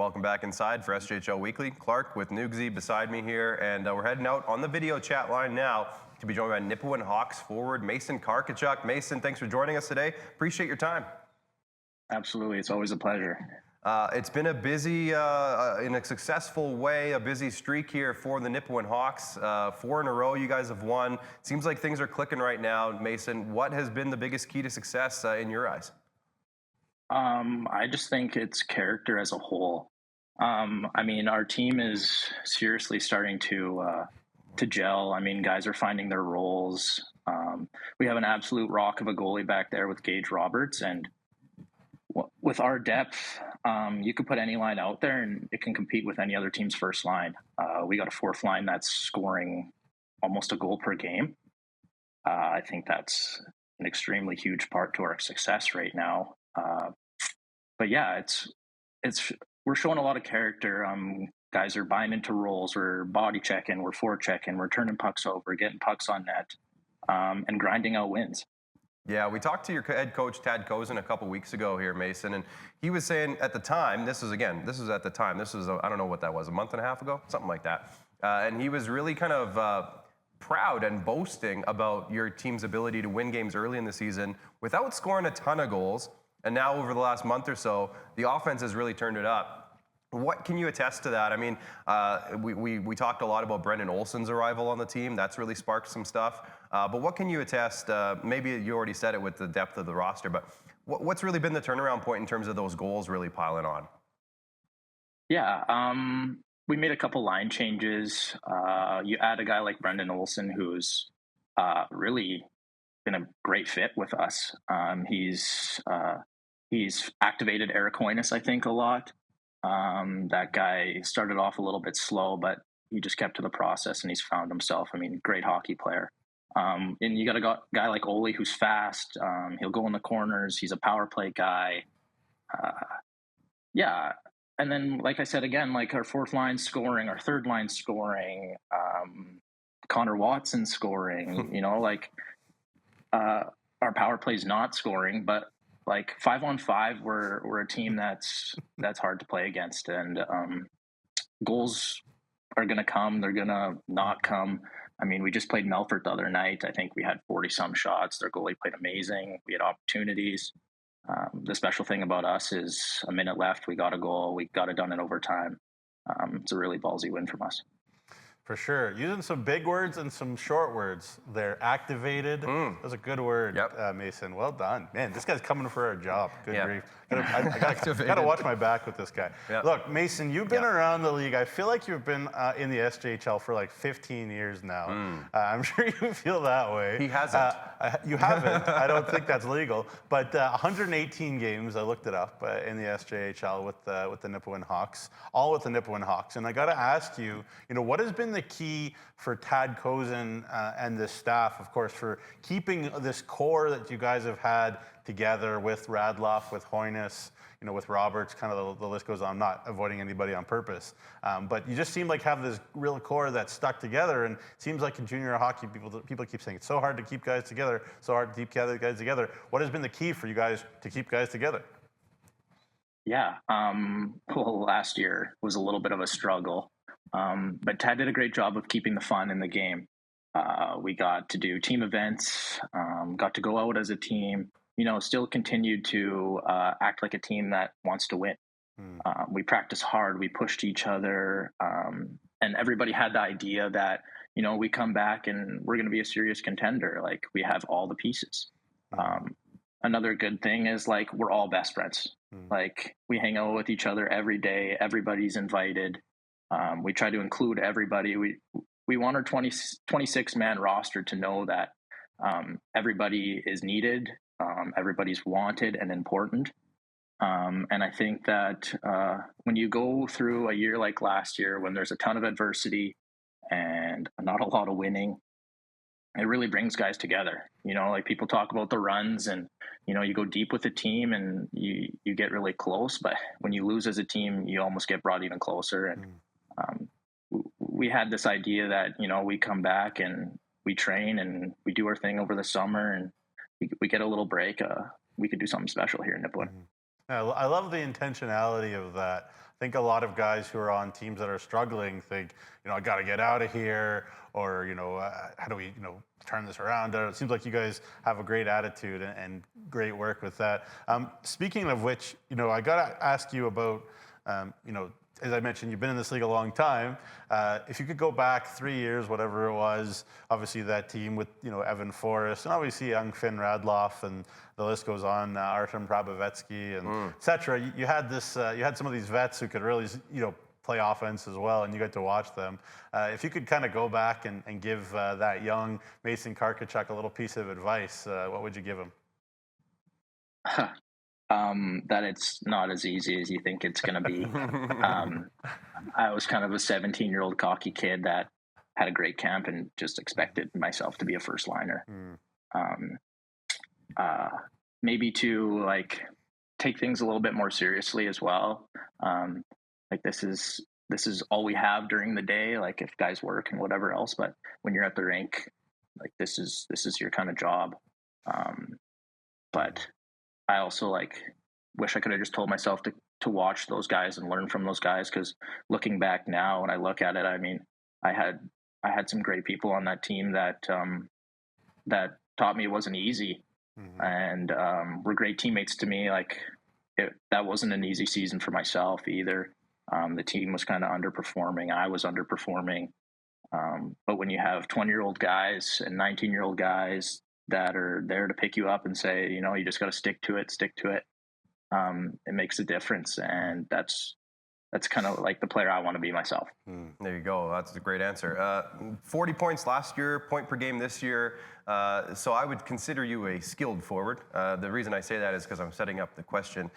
welcome back inside for SJHL Weekly. Clark with Nugsy beside me here, and we're heading out on the video chat line now to be joined by Nipawin Hawks forward Mason Karakochuk. Mason, thanks for joining us today. Appreciate your time. Absolutely, it's always a pleasure. It's been a busy, in a successful way, a busy streak here for the Nipawin Hawks. 4 in a row you guys have won. Seems like things are clicking right now. Mason, what has been the biggest key to success in your eyes? I just think it's character as a whole. I mean, our team is seriously starting to gel. I mean, guys are finding their roles. We have an absolute rock of a goalie back there with Gage Roberts, and with our depth, you could put any line out there and it can compete with any other team's first line. We got a fourth line that's scoring almost a goal per game. I think that's an extremely huge part to our success right now. But yeah, we're showing a lot of character. Guys are buying into roles. We're body checking. We're forechecking. We're turning pucks over, getting pucks on net, and grinding out wins. Yeah, we talked to your head coach, Tad Kozin, a couple weeks ago here, Mason, and he was saying at the time, this was at the time, I don't know what that was, a month and a half ago, something like that. And he was really kind of proud and boasting about your team's ability to win games early in the season without scoring a ton of goals. And now over the last month or so, the offense has really turned it up. What can you attest to that? I mean, we talked a lot about Brendan Olson's arrival on the team. That's really sparked some stuff. But what can you attest? Maybe you already said it with the depth of the roster, but what's really been the turnaround point in terms of those goals really piling on? Yeah, we made a couple line changes. You add a guy like Brendan Olson, who's really been a great fit with us. He's activated Eric Hoynes, I think, a lot. That guy started off a little bit slow, but he just kept to the process and he's found himself. I mean, great hockey player. And you got a guy like Ole who's fast. He'll go in the corners. He's a power play guy. Yeah. And then, like I said, again, like our fourth line scoring, our third line scoring, Connor Watson scoring, our power play's not scoring, but like 5-on-5, we're a team that's hard to play against, and goals are going to come. They're going to not come. I mean, we just played Melfort the other night. I think we had 40-some shots. Their goalie played amazing. We had opportunities. The special thing about us is a minute left. We got a goal. We got it done in overtime. It's a really ballsy win from us. For sure. Using some big words and some short words. They're activated. That's a good word, Mason. Well done. Man, this guy's coming for our job. Good grief. I got to watch my back with this guy. Yep. Look, Mason, you've been around the league. I feel like you've been in the SJHL for like 15 years now. I'm sure you feel that way. He hasn't. You haven't. I don't think that's legal. But 118 games, I looked it up, in the SJHL with the Nipawin Hawks, all with the Nipawin Hawks. And I got to ask you, what has been the key for Tad Kozin and the staff, of course, for keeping this core that you guys have had together with Radloff, with Hoynes, with Roberts, kind of the list goes on. I'm not avoiding anybody on purpose. But you just seem like have this real core that's stuck together, and it seems like in junior hockey, people keep saying it's so hard to keep guys together, so hard to keep guys together. What has been the key for you guys to keep guys together? Yeah, well, last year was a little bit of a struggle. But Tad did a great job of keeping the fun in the game. We got to do team events, got to go out as a team, still continued to act like a team that wants to win. We practiced hard, we pushed each other, and everybody had the idea that, we come back and we're going to be a serious contender. Like, we have all the pieces. Another good thing is, like, we're all best friends. Like, we hang out with each other every day. Everybody's invited. We try to include everybody. We want our 26-man roster to know that everybody is needed, everybody's wanted and important. And I think that when you go through a year like last year, when there's a ton of adversity and not a lot of winning, it really brings guys together. Like, people talk about the runs and, you go deep with the team and you get really close, but when you lose as a team, you almost get brought even closer. And we had this idea that, we come back and we train and we do our thing over the summer and we get a little break. We could do something special here in Nipawin. I love the intentionality of that. think a lot of guys who are on teams that are struggling think, I got to get out of here, or, how do we, turn this around? It seems like you guys have a great attitude and great work with that. Speaking of which, I got to ask you about, as I mentioned, you've been in this league a long time. If you could go back 3 years, whatever it was, obviously that team with, Evan Forrest, and obviously young Finn Radloff, and the list goes on, Artem Prabovetsky, and et cetera. You had some of these vets who could really, play offense as well, and you got to watch them. If you could kind of go back and give that young Mason Karakochuk a little piece of advice, what would you give him? That it's not as easy as you think it's going to be. I was kind of a 17-year-old cocky kid that had a great camp and just expected myself to be a first liner. Maybe to take things a little bit more seriously as well. This is all we have during the day. Like if guys work and whatever else, but when you're at the rink, this is your kind of job. But I also wish I could have just told myself to watch those guys and learn from those guys. Because looking back now, when I look at it, I mean, I had some great people on that team that taught me it wasn't easy, and were great teammates to me. That wasn't an easy season for myself either. The team was kind of underperforming. I was underperforming. But when you have 20-year-old guys and 19-year-old guys that are there to pick you up and say, you just got to stick to it. It makes a difference. And that's kind of like the player I want to be myself. There you go. That's a great answer. 40 points last year, point per game this year. So I would consider you a skilled forward. The reason I say that is because I'm setting up the question.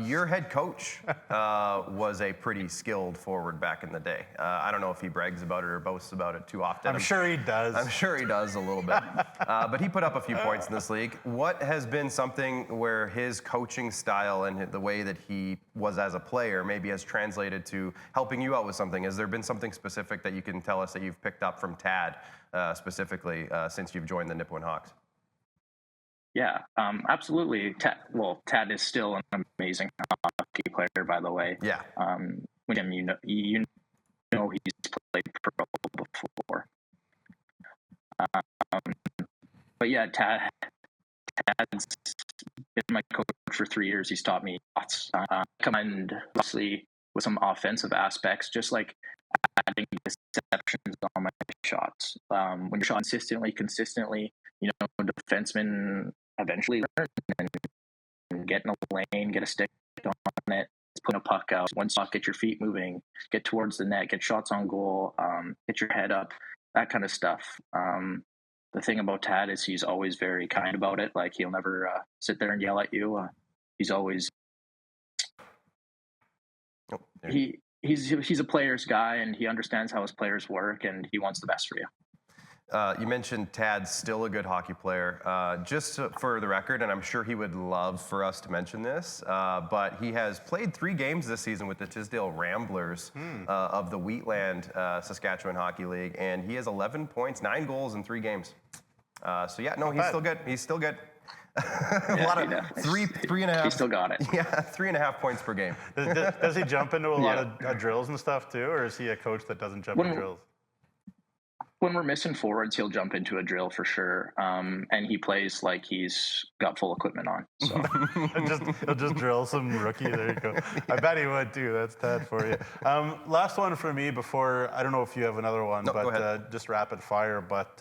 Your head coach was a pretty skilled forward back in the day. I don't know if he brags about it or boasts about it too often. I'm sure he does. I'm sure he does a little bit. But he put up a few points in this league. What has been something where his coaching style and the way that he was as a player maybe has translated to helping you out with something? Has there been something specific that you can tell us that you've picked up from Tad specifically since you've joined the Nipawin Hawks? Yeah, absolutely. Tad is still an amazing hockey player, by the way. Yeah. With him, you know he's played pro before. But yeah, Tad's been my coach for 3 years. He's taught me lots. And obviously with some offensive aspects, just like adding deceptions on my shots. When you're shot consistently, defensemen eventually learn and get in a lane, get a stick on it, put a puck out. Once you get your feet moving, get towards the net, get shots on goal, get your head up, that kind of stuff. The thing about Tad is he's always very kind about it. Like he'll never sit there and yell at you. He's always he's a player's guy, and he understands how his players work, and he wants the best for you. You mentioned Tad's still a good hockey player. Just for the record, and I'm sure he would love for us to mention this, but he has played 3 games this season with the Tisdale Ramblers of the Wheatland Saskatchewan Hockey League, and he has 11 points, 9 goals in 3 games. He's still good. He's still good. A lot of 3.5. He still got it. Yeah, 3.5 points per game. Does he jump into a lot of drills and stuff too, or is he a coach that doesn't jump in drills? When we're missing forwards, he'll jump into a drill for sure, and he plays like he's got full equipment on. So he'll just drill some rookie. There you go. I bet he would too. That's Tad for you. Last one for me before, I don't know if you have another one, but just rapid fire. But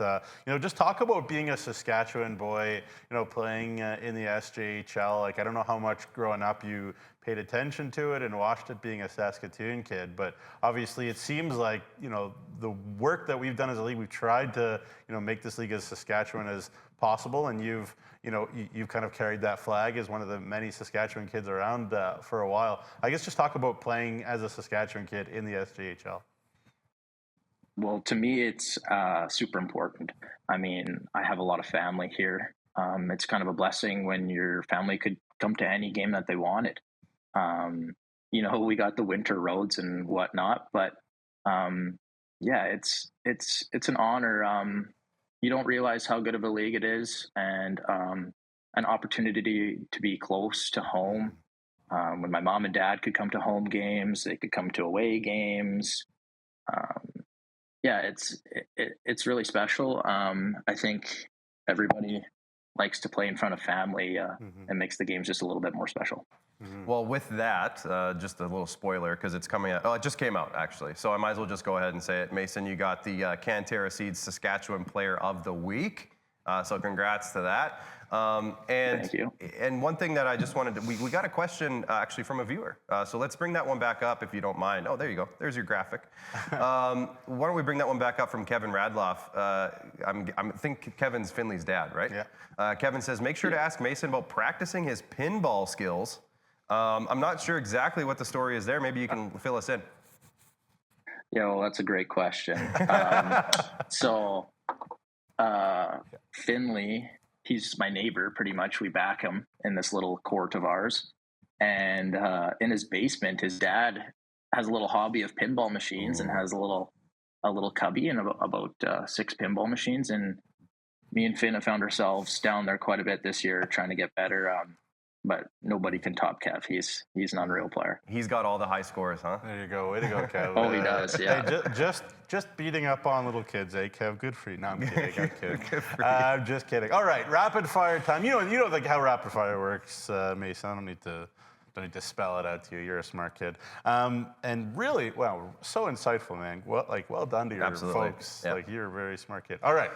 just talk about being a Saskatchewan boy, playing in the SJHL. Like I don't know how much growing up you paid attention to it and watched it being a Saskatoon kid, but obviously it seems like the work that we've done as a league, we've tried to make this league as Saskatchewan as possible, and you've kind of carried that flag as one of the many Saskatchewan kids around for a while. I guess just talk about playing as a Saskatchewan kid in the SJHL. Well, to me, it's super important. I mean, I have a lot of family here. It's kind of a blessing when your family could come to any game that they wanted. We got the winter roads and whatnot, but it's an honor. You don't realize how good of a league it is, and an opportunity to be close to home. when my mom and dad could come to home games, they could come to away games. Yeah, it's really special. I think everybody likes to play in front of family, and makes the games just a little bit more special. Well, with that, just a little spoiler because it's coming out. Oh, it just came out actually, so I might as well just go ahead and say it. Mason, you got the Cantera Seeds Saskatchewan Player of the Week. So congrats to that. Thank you. And one thing that I just wanted to, we got a question actually from a viewer. So let's bring that one back up if you don't mind. Oh, there you go. There's your graphic. Why don't we bring that one back up from Kevin Radloff? I think Kevin's Finley's dad, right? Yeah. Kevin says, make sure to ask Mason about practicing his pinball skills. I'm not sure exactly what the story is there. Maybe you can fill us in. Yeah, well, that's a great question. Finley, he's my neighbor pretty much. We back him in this little court of ours. And in his basement, his dad has a little hobby of pinball machines and has a little cubby and about 6 pinball machines. And me and Finn have found ourselves down there quite a bit this year trying to get better. But nobody can top Kev. He's an unreal player. He's got all the high scores, huh? There you go. Way to go, Kev. Oh, he does, yeah. Hey, just beating up on little kids, eh, Kev? Good for you. No, I'm kidding. I'm kidding. I'm just kidding. All right, rapid fire time. You know like how rapid fire works, Mason. I don't need to spell it out to you. You're a smart kid. And really, wow, so insightful, man. Well done to your folks. Yep. Like, you're a very smart kid. All right.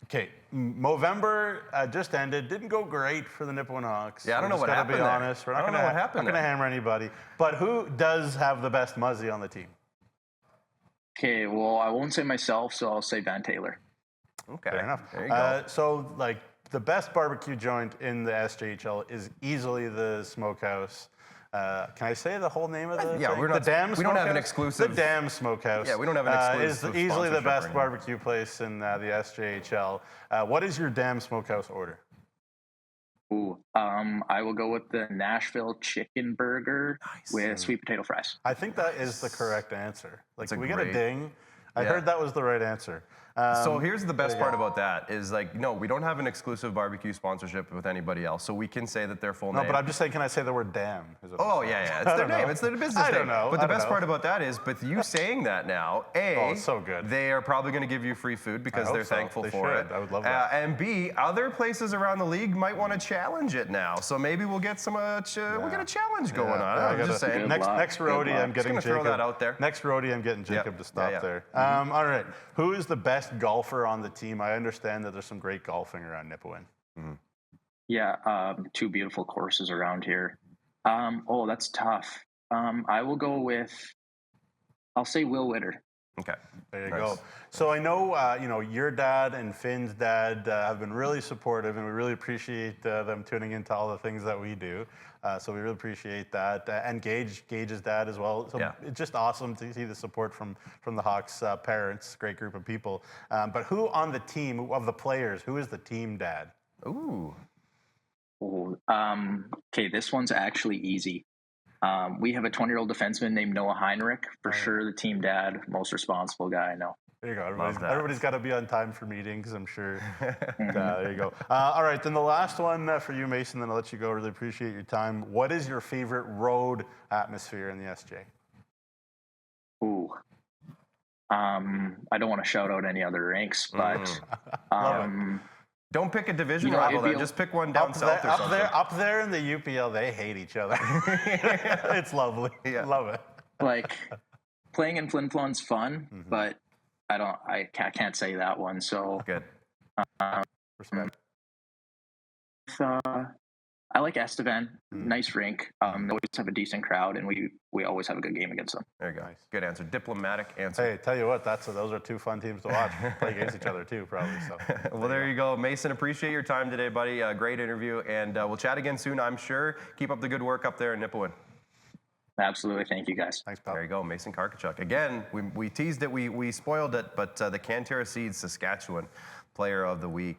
Okay, Movember just ended. Didn't go great for the Nipawin Hawks. Yeah, I don't know what happened. Be honest. We're not going to hammer anybody. But who does have the best muzzy on the team? Okay, well, I won't say myself, so I'll say Van Taylor. Okay, fair enough. There you go. So, like, the best barbecue joint in the SJHL is easily the Smokehouse. Can I say the whole name of the Yeah, thing? we don't have an exclusive. The Damn Smokehouse. Yeah, we don't have an exclusive. Is easily the best sponsorship barbecue place in the SJHL. What is your Damn Smokehouse order? Ooh, I will go with the Nashville chicken burger with sweet potato fries. I think that is the correct answer. Like, we got a great- ding. I heard that was the right answer. So here's the best part about that is, like, no, we don't have an exclusive barbecue sponsorship with anybody else, so we can say that their full name. No, but I'm just saying, can I say the word damn? Oh, yeah. It's their name. It's their business name. I don't know. But the best part about that is, with you saying that now, A, so good. They are probably going to give you free food because they're thankful for it. I would love that. And B, other places around the league might want to challenge it now. So maybe we'll get we'll get a challenge going on. I'm just saying. Next roadie, I'm getting Jacob. Throw that out there. Next roadie, I'm getting Jacob to stop there. All right. Who is the best golfer on the team? I understand that there's some great golfing around Nipawin. Yeah, 2 beautiful courses around here. That's tough. I will go with, I'll say Will Witter. Okay. There you go. So I know, your dad and Finn's dad have been really supportive, and we really appreciate them tuning into all the things that we do. So we really appreciate that. And Gage's dad as well. So it's just awesome to see the support from the Hawks parents, great group of people. But who on the team, of the players, who is the team dad? Ooh. Okay, this one's actually easy. We have a 20-year-old defenseman named Noah Heinrich. For sure, the team dad, most responsible guy I know. There you go. Everybody's got to be on time for meetings, I'm sure. There you go. All right, then the last one for you, Mason, then I'll let you go. Really appreciate your time. What is your favorite road atmosphere in the SJ? Ooh. I don't want to shout out any other ranks, but don't pick a division rival then. Just pick one down south or something. Up there in the UPL, they hate each other. It's lovely. Yeah. Love it. Like, playing in Flin Flon's fun, but I can't say that one. So good. Respect. I like Estevan. Nice rink. They always have a decent crowd, and we always have a good game against them. There you go. Nice. Good answer. Diplomatic answer. Hey, tell you what, those are 2 fun teams to watch. Play against each other too, probably. So. Well, there you go. Mason, appreciate your time today, buddy. Great interview, and we'll chat again soon, I'm sure. Keep up the good work up there in Nipawin. Absolutely. Thank you, guys. Thanks, pal. There you go, Mason Karakochuk. Again, we teased it, we spoiled it, but the Cantera Seeds Saskatchewan Player of the Week.